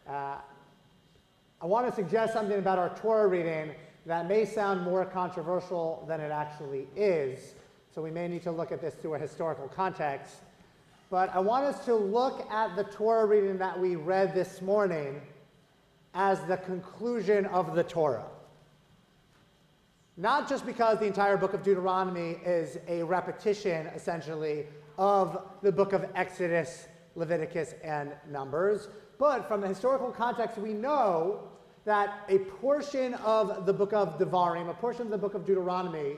I want to suggest something about our Torah reading that may sound more controversial than it actually is. So we may need to look at this through a historical context. But I want us to look at the Torah reading that we read this morning as the conclusion of the Torah. Not just because the entire book of Deuteronomy is a repetition, essentially, of the book of Exodus, Leviticus, and Numbers, but from the historical context, we know that a portion of the book of Devarim, a portion of the book of Deuteronomy,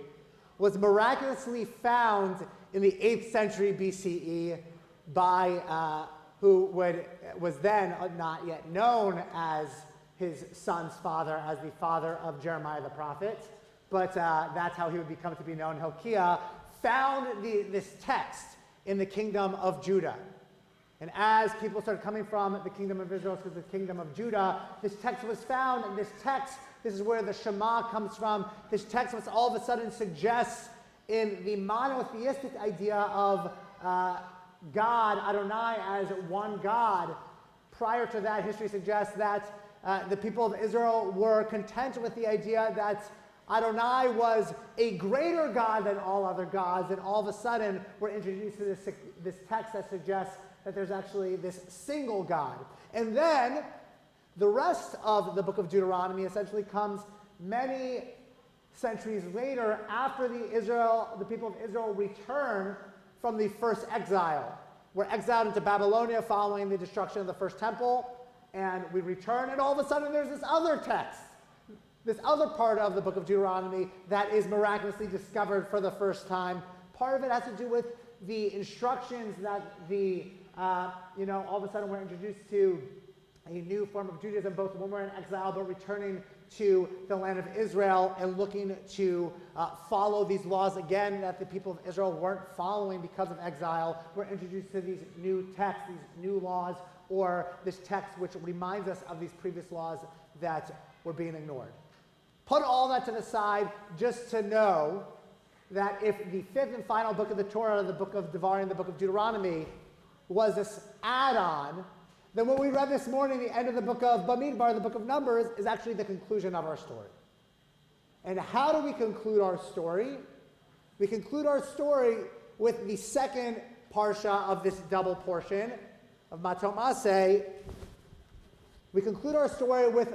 was miraculously found in the 8th century BCE by who was then not yet known as his son's father, as the father of Jeremiah the prophet, but that's how he would become to be known. Hilkiah found this text in the kingdom of Judah. And as people started coming from the kingdom of Israel to the kingdom of Judah, this text was found, and this is where the Shema comes from. This text was all of a sudden suggests in the monotheistic idea of God, Adonai, as one God. Prior to that, history suggests that the people of Israel were content with the idea that Adonai was a greater God than all other gods, and all of a sudden we're introduced to this text that suggests that there's actually this single God. And then the rest of the book of Deuteronomy essentially comes many centuries later after the people of Israel return from the first exile. We're exiled into Babylonia following the destruction of the first temple, and we return, and all of a sudden there's this other text, this other part of the book of Deuteronomy that is miraculously discovered for the first time. Part of it has to do with the instructions that all of a sudden we're introduced to a new form of Judaism, both when we're in exile, but returning to the land of Israel and looking to follow these laws again that the people of Israel weren't following because of exile. We're introduced to these new texts, these new laws, or this text which reminds us of these previous laws that were being ignored. Put all that to the side just to know that if the fifth and final book of the Torah, the book of Devarim, the book of Deuteronomy, was this add-on, then what we read this morning, the end of the book of Bamidbar, the book of Numbers, is actually the conclusion of our story. And how do we conclude our story? We conclude our story with the second parsha of this double portion of Mattot-Masei. We conclude our story with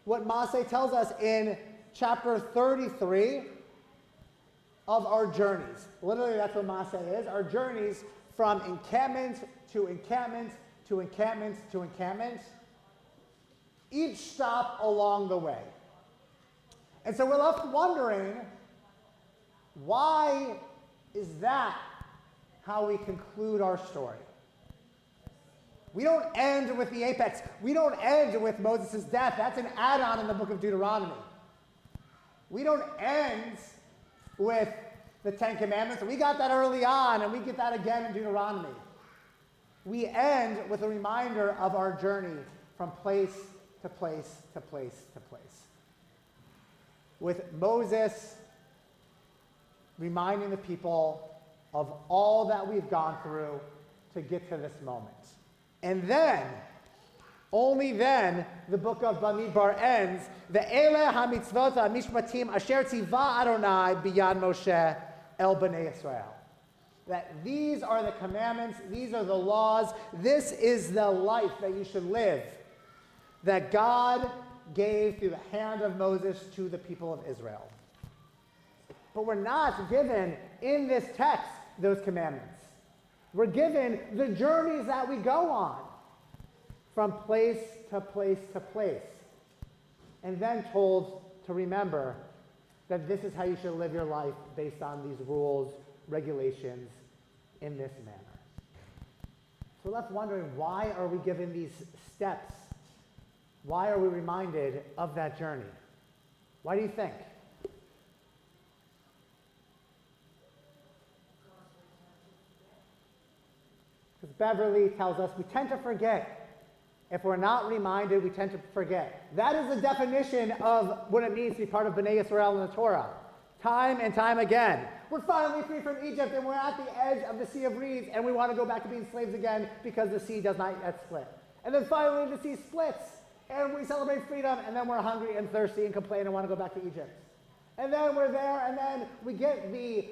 what Masei tells us in chapter 33 of our journeys. Literally, that's what Masei is. Our journeys from encampment to encampment to encampment to encampment, each stop along the way. And so we're left wondering, why is that how we conclude our story? We don't end with the apex. We don't end with Moses' death. That's an add-on in the book of Deuteronomy. We don't end with the Ten Commandments. We got that early on, and we get that again in Deuteronomy. We end with a reminder of our journey from place to place to place to place. With Moses reminding the people of all that we've gone through to get to this moment. And then, only then, the book of Bamidbar ends. Ve'ele hamitzvot ha'mishpatim asher tzivah Adonai biyad Moshe el bnei Yisrael. That these are the commandments, these are the laws, this is the life that you should live, that God gave through the hand of Moses to the people of Israel. But we're not given in this text those commandments. We're given the journeys that we go on from place to place to place, and then told to remember that this is how you should live your life based on these rules, regulations, in this manner. So we're left wondering, why are we given these steps? Why are we reminded of that journey? Why do you think? Because Beverly tells us we tend to forget. If we're not reminded, we tend to forget. That is the definition of what it means to be part of Bnei Yisrael in the Torah. Time and time again. We're finally free from Egypt, and we're at the edge of the Sea of Reeds, and we want to go back to being slaves again because the sea does not yet split. And then finally the sea splits, and we celebrate freedom, and then we're hungry and thirsty and complain and want to go back to Egypt. And then we're there, and then we get the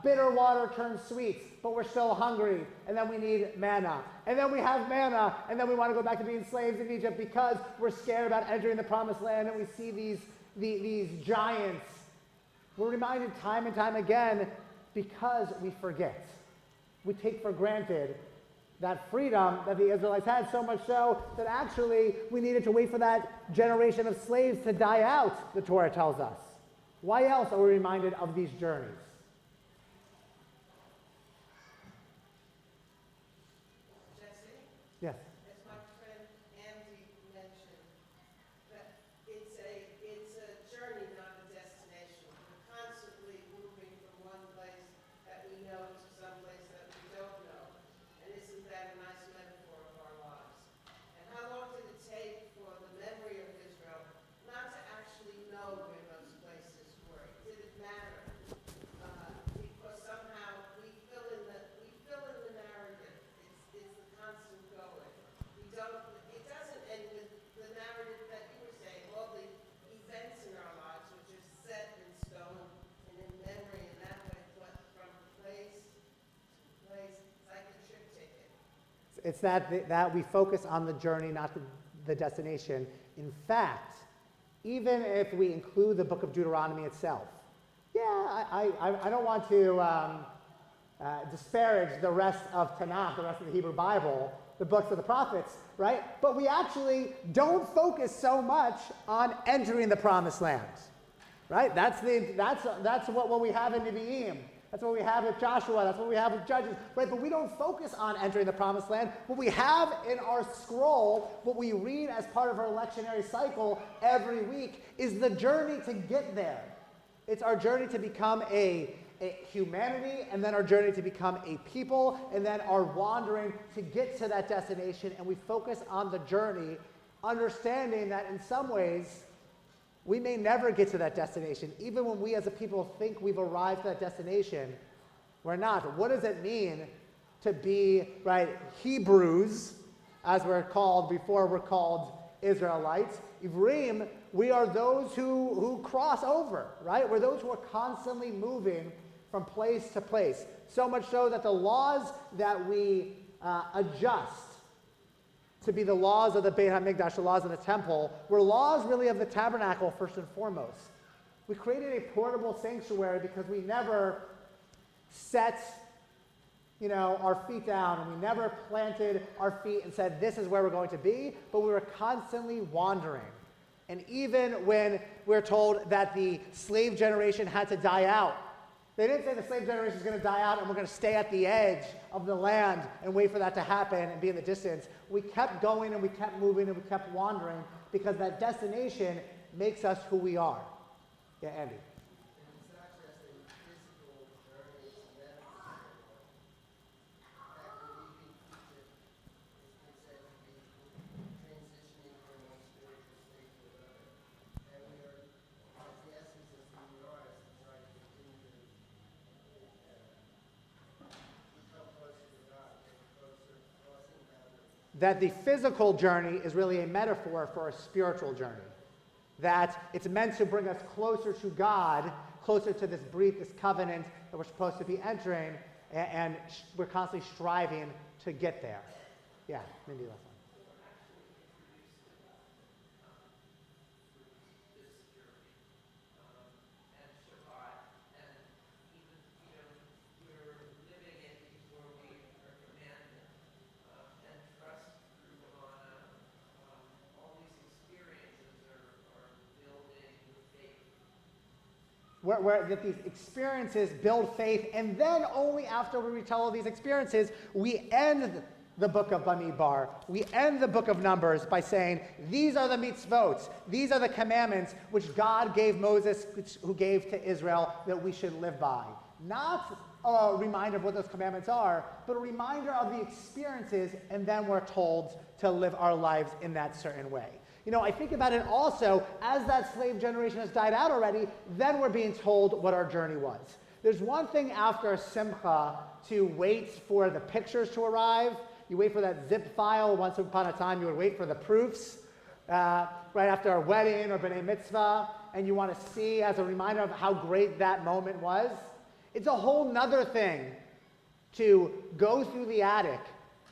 bitter water turns sweet, but we're still hungry, and then we need manna. And then we have manna, and then we want to go back to being slaves in Egypt because we're scared about entering the promised land, and we see these giants. We're reminded time and time again because we forget. We take for granted that freedom that the Israelites had, so much so that actually we needed to wait for that generation of slaves to die out, the Torah tells us. Why else are we reminded of these journeys? Jesse? Yes. As my friend Andy mentioned, that it's a journey, not a destination. We're constantly moving from one place that we know to some place that we don't know. And isn't that a nice metaphor of our lives? And how long did it take for the memory of Israel not to actually know where those places were? Did it matter? Because somehow we fill in the narrative. It's the constant going. It doesn't end with the narrative that you were saying, all the events in our lives which are set in stone and in memory in that way, but from place to place, it's like a trip ticket. It's that we focus on the journey, not the destination. In fact, even if we include the book of Deuteronomy itself, I don't want to disparage the rest of Tanakh, the rest of the Hebrew Bible, the books of the prophets, right? But we actually don't focus so much on entering the promised land, right? That's what we have in Nevi'im. That's what we have with Joshua. That's what we have with Judges, right? But we don't focus on entering the promised land. What we have in our scroll, what we read as part of our lectionary cycle every week, is the journey to get there. It's our journey to become a humanity, and then our journey to become a people, and then our wandering to get to that destination. And we focus on the journey, understanding that in some ways, we may never get to that destination. Even when we as a people think we've arrived at that destination, we're not. What does it mean to be, right, Hebrews, as we're called before we're called Israelites? Ivrim, we are those who cross over, right? We're those who are constantly moving from place to place. So much so that the laws that we adjust to be the laws of the Beit HaMikdash, the laws of the temple, were laws really of the tabernacle first and foremost. We created a portable sanctuary because we never set, our feet down, and we never planted our feet and said, this is where we're going to be, but we were constantly wandering. And even when we're told that the slave generation had to die out, they didn't say the slave generation is going to die out and we're going to stay at the edge of the land and wait for that to happen and be in the distance. We kept going and we kept moving and we kept wandering because that destination makes us who we are. Yeah, Andy. It's not just a physical journey, it's a metaphor. After leaving Egypt, it's been said to be transitioning from one spiritual state to another. And we are, as the essence of who we are, is to try to continue to become closer to God, get closer, crossing boundaries. That the physical journey is really a metaphor for a spiritual journey. That it's meant to bring us closer to God, closer to this brit, this covenant that we're supposed to be entering, and we're constantly striving to get there. Yeah, Mindy, last one. Where that these experiences build faith, and then only after we retell all these experiences, we end the book of Bamidbar, we end the book of Numbers by saying, these are the mitzvot, these are the commandments which God gave Moses, who gave to Israel, that we should live by. Not a reminder of what those commandments are, but a reminder of the experiences, and then we're told to live our lives in that certain way. I think about it also, as that slave generation has died out already, then we're being told what our journey was. There's one thing after a simcha to wait for the pictures to arrive. You wait for that zip file. Once upon a time, you would wait for the proofs right after a wedding or b'nai mitzvah, and you want to see as a reminder of how great that moment was. It's a whole nother thing to go through the attic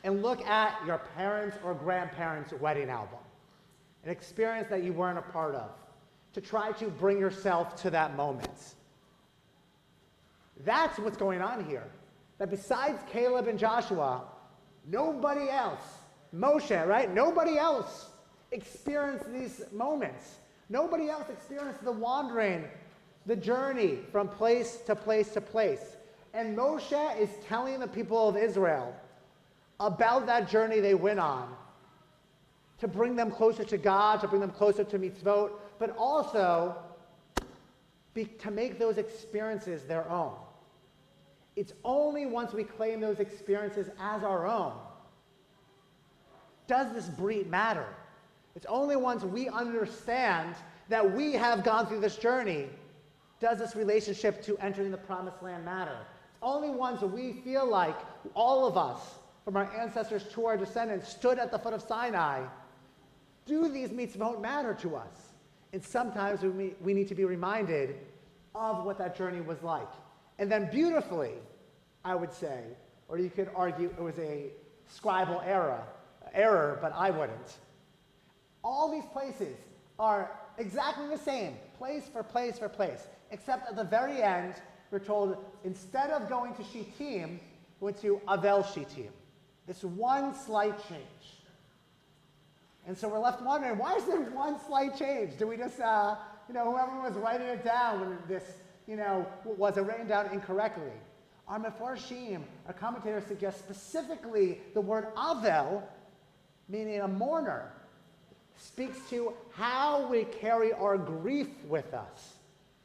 and look at your parents' or grandparents' wedding album, an experience that you weren't a part of, to try to bring yourself to that moment. That's what's going on here. That besides Caleb and Joshua, nobody else, Moshe, right? Nobody else experienced these moments. Nobody else experienced the wandering, the journey from place to place to place. And Moshe is telling the people of Israel about that journey they went on to bring them closer to God, to bring them closer to mitzvot, but also to make those experiences their own. It's only once we claim those experiences as our own does this brit matter. It's only once we understand that we have gone through this journey does this relationship to entering the promised land matter. It's only once we feel like all of us, from our ancestors to our descendants, stood at the foot of Sinai, do these mitzvot matter to us? And sometimes we need to be reminded of what that journey was like. And then beautifully, I would say, or you could argue it was a scribal error, but I wouldn't. All these places are exactly the same, place for place for place, except at the very end, we're told instead of going to Shittim, we went to Avel Shittim. This one slight change. And so we're left wondering, why is there one slight change? Do we just, whoever was writing it down when this, was it written down incorrectly? Our Mefarshim, our commentators suggest specifically the word Avel, meaning a mourner, speaks to how we carry our grief with us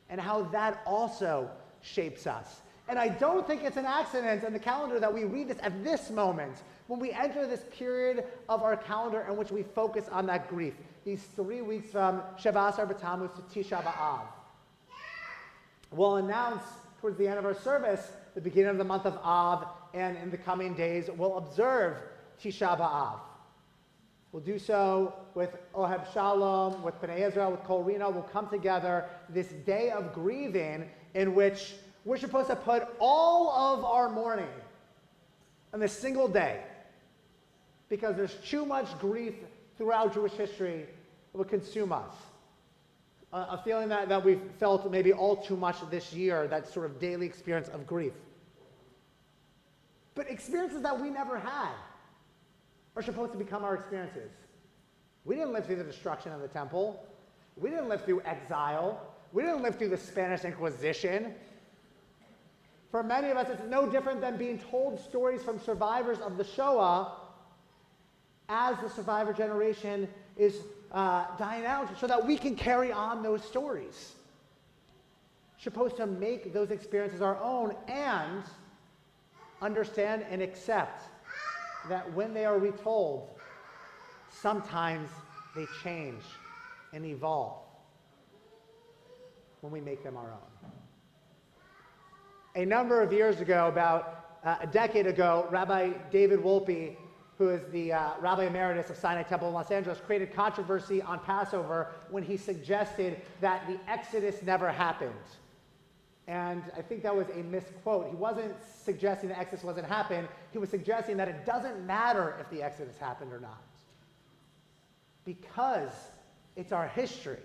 and how that also shapes us. And I don't think it's an accident in the calendar that we read this at this moment, when we enter this period of our calendar in which we focus on that grief, these 3 weeks from Shavasar B'Tammuz to Tisha B'Av. We'll announce towards the end of our service the beginning of the month of Av, and in the coming days we'll observe Tisha B'Av. We'll do so with Oheb Shalom, with B'nai Israel, with Kol Rina. We'll come together this day of grieving in which we're supposed to put all of our mourning on this single day, because there's too much grief throughout Jewish history that would consume us. A feeling that we've felt maybe all too much this year, that sort of daily experience of grief. But experiences that we never had are supposed to become our experiences. We didn't live through the destruction of the temple. We didn't live through exile. We didn't live through the Spanish Inquisition. For many of us, it's no different than being told stories from survivors of the Shoah as the survivor generation is dying out, so that we can carry on those stories. Supposed to make those experiences our own and understand and accept that when they are retold, sometimes they change and evolve when we make them our own. A number of years ago, about a decade ago, Rabbi David Wolpe, who is the Rabbi Emeritus of Sinai Temple in Los Angeles, created controversy on Passover when he suggested that the Exodus never happened. And I think that was a misquote. He wasn't suggesting the Exodus wasn't happened. He was suggesting that it doesn't matter if the Exodus happened or not, because it's our history.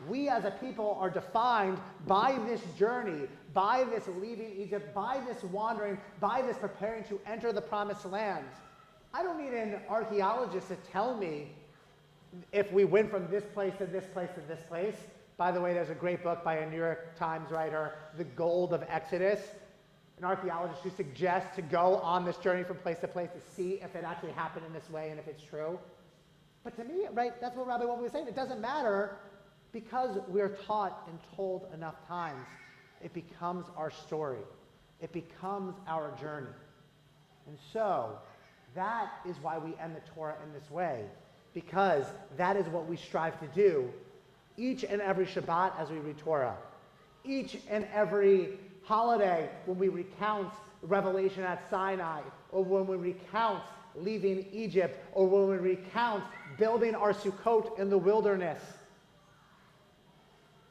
We as a people are defined by this journey, by this leaving Egypt, by this wandering, by this preparing to enter the promised land. I don't need an archaeologist to tell me if we went from this place to this place to this place. By the way, there's a great book by a New York Times writer, The Gold of Exodus, an archaeologist who suggests to go on this journey from place to place to see if it actually happened in this way and if it's true. But to me, right, that's what Rabbi Wolpe was saying. It doesn't matter, because we're taught and told enough times. It becomes our story. It becomes our journey. And so, that is why we end the Torah in this way, because that is what we strive to do each and every Shabbat as we read Torah, each and every holiday when we recount Revelation at Sinai, or when we recount leaving Egypt, or when we recount building our Sukkot in the wilderness.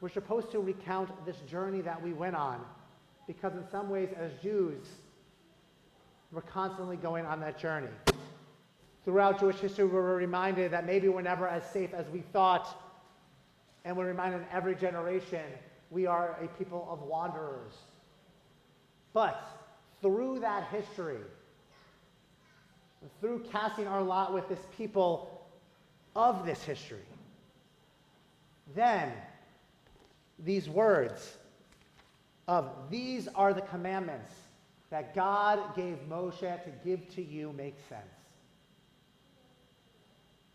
We're supposed to recount this journey that we went on, because in some ways, as Jews, we're constantly going on that journey. Throughout Jewish history, we're reminded that maybe we're never as safe as we thought, and we're reminded in every generation we are a people of wanderers. But through that history, through casting our lot with this people of this history, then these words of "these are the commandments that God gave Moshe to give to you" make sense.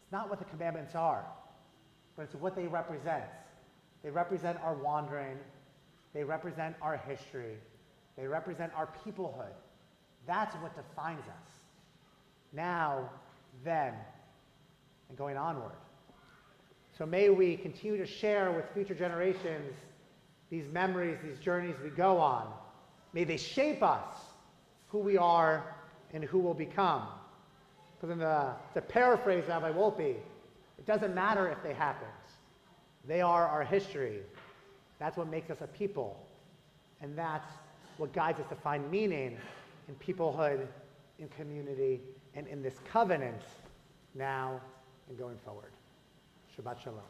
It's not what the commandments are, but it's what they represent. They represent our wandering. They represent our history. They represent our peoplehood. That's what defines us. Now, then, and going onward. So may we continue to share with future generations these memories, these journeys we go on. May they shape us, who we are and who we'll become. Because to paraphrase Rabbi Wolpe, it doesn't matter if they happened. They are our history. That's what makes us a people. And that's what guides us to find meaning in peoplehood, in community, and in this covenant now and going forward. Shabbat Shalom.